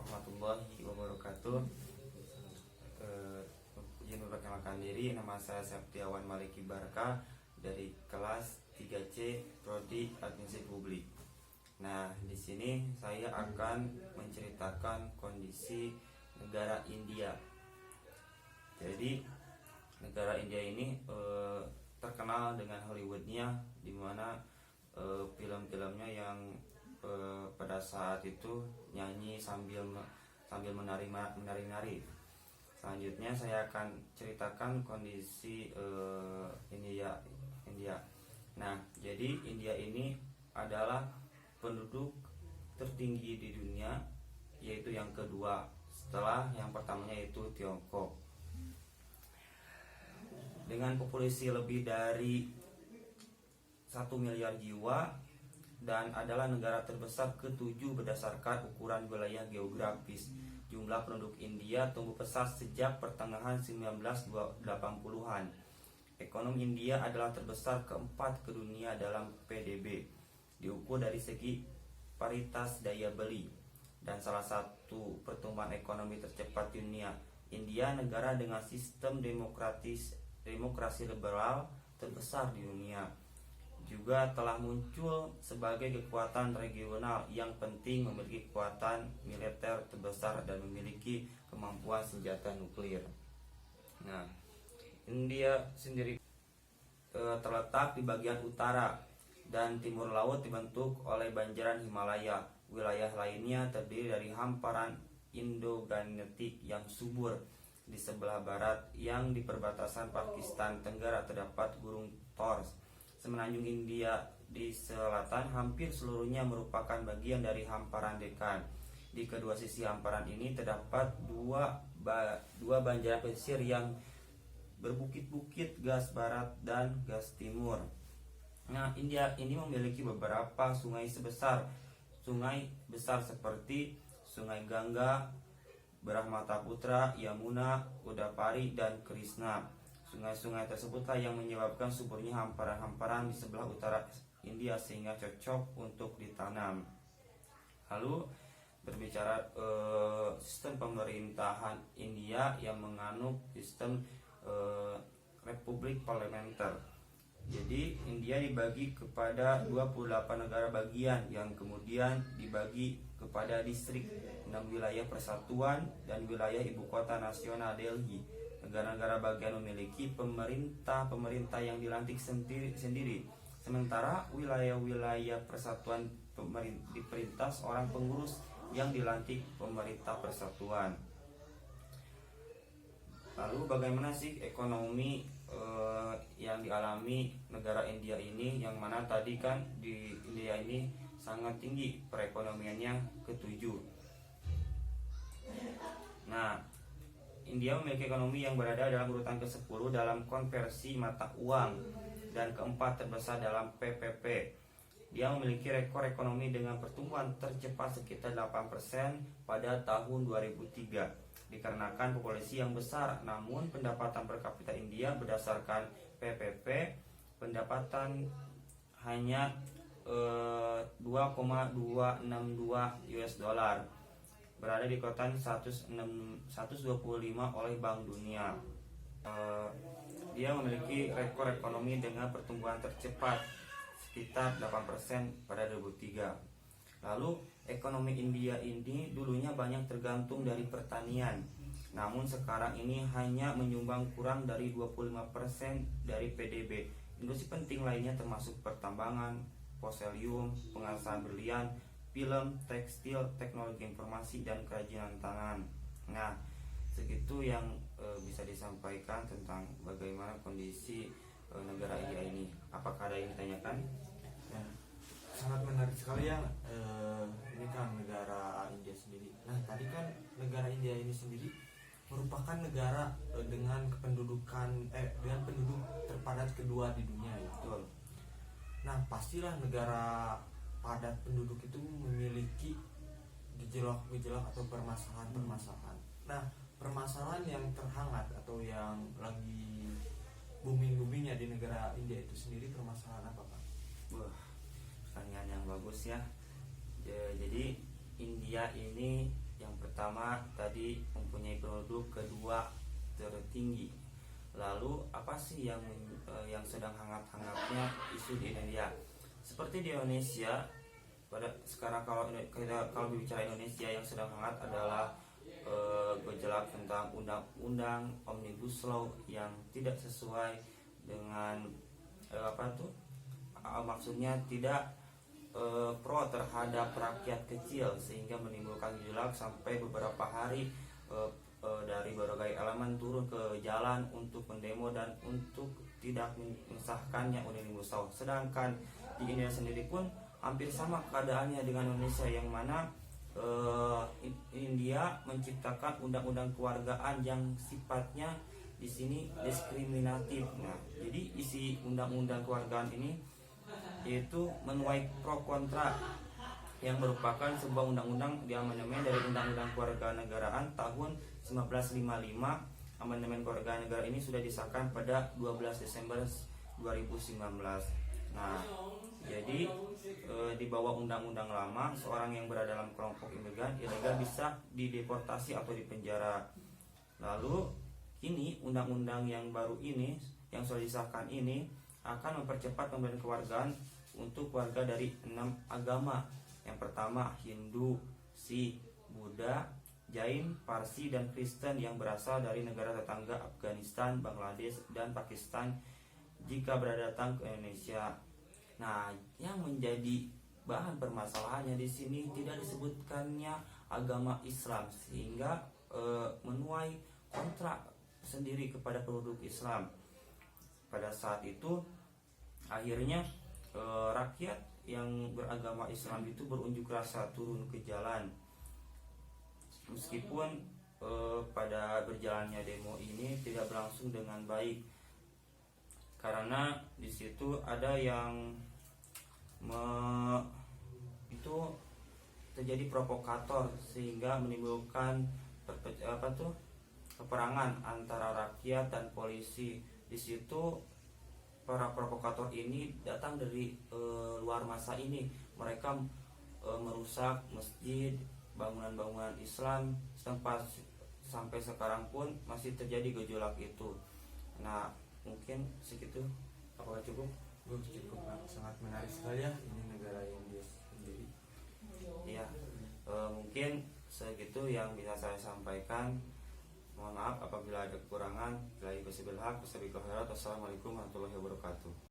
warahmatullahi wabarakatuh. Izin memperkenalkan diri, nama saya Septiawan Maliki Barka dari kelas 3C Prodi Administrasi Publik. Nah, di sini saya akan menceritakan kondisi negara India. Jadi, negara India ini terkenal dengan Hollywoodnya, di mana film-filmnya yang pada saat itu nyanyi sambil menari-nari. Selanjutnya saya akan ceritakan kondisi India. Nah, jadi India ini adalah penduduk tertinggi di dunia, yaitu yang kedua setelah yang pertamanya yaitu Tiongkok. Dengan populasi lebih dari 1 miliar jiwa dan adalah negara terbesar ke-7 berdasarkan ukuran wilayah geografis. Jumlah penduduk India tumbuh pesat sejak pertengahan 1980-an. Ekonomi India adalah terbesar keempat ke dunia dalam PDB, diukur dari segi paritas daya beli, dan salah satu pertumbuhan ekonomi tercepat di dunia. India negara dengan sistem demokrasi liberal terbesar di dunia, juga telah muncul sebagai kekuatan regional yang penting, memiliki kekuatan militer terbesar dan memiliki kemampuan senjata nuklir. Nah, India sendiri terletak di bagian utara dan timur laut dibentuk oleh banjaran Himalaya. Wilayah lainnya terdiri dari hamparan Indo-Gangetik yang subur. Di sebelah barat yang di perbatasan Pakistan Tenggara terdapat Gunung Tors. Semenanjung India di selatan hampir seluruhnya merupakan bagian dari hamparan Deccan. Di kedua sisi hamparan ini terdapat dua banjaran pesisir yang berbukit-bukit, gas barat dan gas timur. Nah, India ini memiliki beberapa sungai besar seperti Sungai Gangga, Brahmaputra, Yamuna, Godavari, dan Krishna. Sungai-sungai tersebutlah yang menyebabkan suburnya hamparan-hamparan di sebelah utara India sehingga cocok untuk ditanam. Lalu berbicara sistem pemerintahan India yang menganut sistem republik parlementer. Jadi India dibagi kepada 28 negara bagian yang kemudian dibagi kepada distrik, 6 wilayah persatuan dan wilayah ibu kota nasional Delhi. Negara-negara bagian memiliki pemerintah yang dilantik sendiri. Sementara wilayah-wilayah persatuan diperintah seorang pengurus yang dilantik pemerintah persatuan. Lalu bagaimana sih ekonomi yang dialami negara India ini, yang mana tadi kan di India ini sangat tinggi perekonomiannya ke-7. Nah, India memiliki ekonomi yang berada dalam urutan ke-10 dalam konversi mata uang dan keempat terbesar dalam PPP. Dia memiliki rekor ekonomi dengan pertumbuhan tercepat sekitar 8% pada tahun 2003. Dikarenakan populasi yang besar, namun pendapatan per kapita India berdasarkan PPP pendapatan hanya 2,262 US dollar, berada di kotaan 125 oleh Bank Dunia. Dia memiliki rekor ekonomi dengan pertumbuhan tercepat sekitar 8% pada 2003. Lalu ekonomi India ini dulunya banyak tergantung dari pertanian, namun sekarang ini hanya menyumbang kurang dari 25% dari PDB. Industri penting lainnya termasuk pertambangan, fosilium, pengasahan berlian, film, tekstil, teknologi informasi, dan kerajinan tangan. Nah, segitu yang bisa disampaikan tentang bagaimana kondisi negara India ini. Apakah ada yang ditanyakan? Ya, sangat menarik sekali ya, ini kan negara India sendiri. Nah, tadi kan negara India ini sendiri merupakan negara dengan kependudukan dengan penduduk terpadat kedua di dunia ya. Betul. Nah, pastilah negara padat penduduk itu memiliki gejolak-gejolak atau permasalahan-permasalahan. Nah, permasalahan yang terhangat atau yang lagi booming-boomingnya di negara India itu sendiri permasalahan apa, Pak? Pertanyaan yang bagus ya. Jadi India ini Yang pertama tadi mempunyai penduduk kedua tertinggi. Lalu apa sih yang sedang hangat-hangatnya isu di Indonesia? Seperti di Indonesia pada sekarang, kalau bicara Indonesia yang sedang hangat adalah gejolak tentang undang-undang Omnibus Law yang tidak sesuai dengan maksudnya tidak pro terhadap rakyat kecil, sehingga menimbulkan gejolak sampai beberapa hari dari berbagai elemen turun ke jalan untuk mendemo dan untuk tidak mensahkannya Omnibus Law. Sedangkan di India sendiri pun hampir sama keadaannya dengan Indonesia, yang mana India menciptakan undang-undang kewargaan yang sifatnya di sini diskriminatif. Nah, jadi isi undang-undang kewargaan ini yaitu menuai pro kontra, yang merupakan sebuah undang-undang di amandemen dari Undang-Undang Kewarganegaraan tahun 1955. Amandemen Kewarganegaraan ini sudah disahkan pada 12 Desember 2019. Nah, jadi di bawah undang-undang lama, seorang yang berada dalam kelompok imigran ilegal bisa dideportasi atau dipenjara. Lalu kini undang-undang yang baru ini yang sudah disahkan ini akan mempercepat pemberian kewargaan untuk warga dari 6 agama. Yang pertama Hindu, Sikh, Buddha, Jain, Parsi, dan Kristen yang berasal dari negara tetangga Afghanistan, Bangladesh, dan Pakistan jika berada datang ke Indonesia. Nah, yang menjadi bahan permasalahannya di sini tidak disebutkannya agama Islam, sehingga menuai kontra sendiri kepada penduduk Islam. Pada saat itu akhirnya rakyat yang beragama Islam itu berunjuk rasa turun ke jalan. Meskipun pada berjalannya demo ini tidak berlangsung dengan baik, karena di situ ada yang itu terjadi provokator, sehingga menimbulkan peperangan antara rakyat dan polisi. Di situ para provokator ini datang dari luar masa ini. Mereka merusak masjid, bangunan-bangunan Islam setempat. Sampai sekarang pun masih terjadi gejolak itu. Nah, mungkin segitu. Apakah cukup? Cukup, sangat menarik sekali ya, ini negara yang dia sendiri. Iya, mungkin segitu yang bisa saya sampaikan. Mohon maaf apabila ada kekurangan. Wassalamualaikum warahmatullahi wabarakatuh.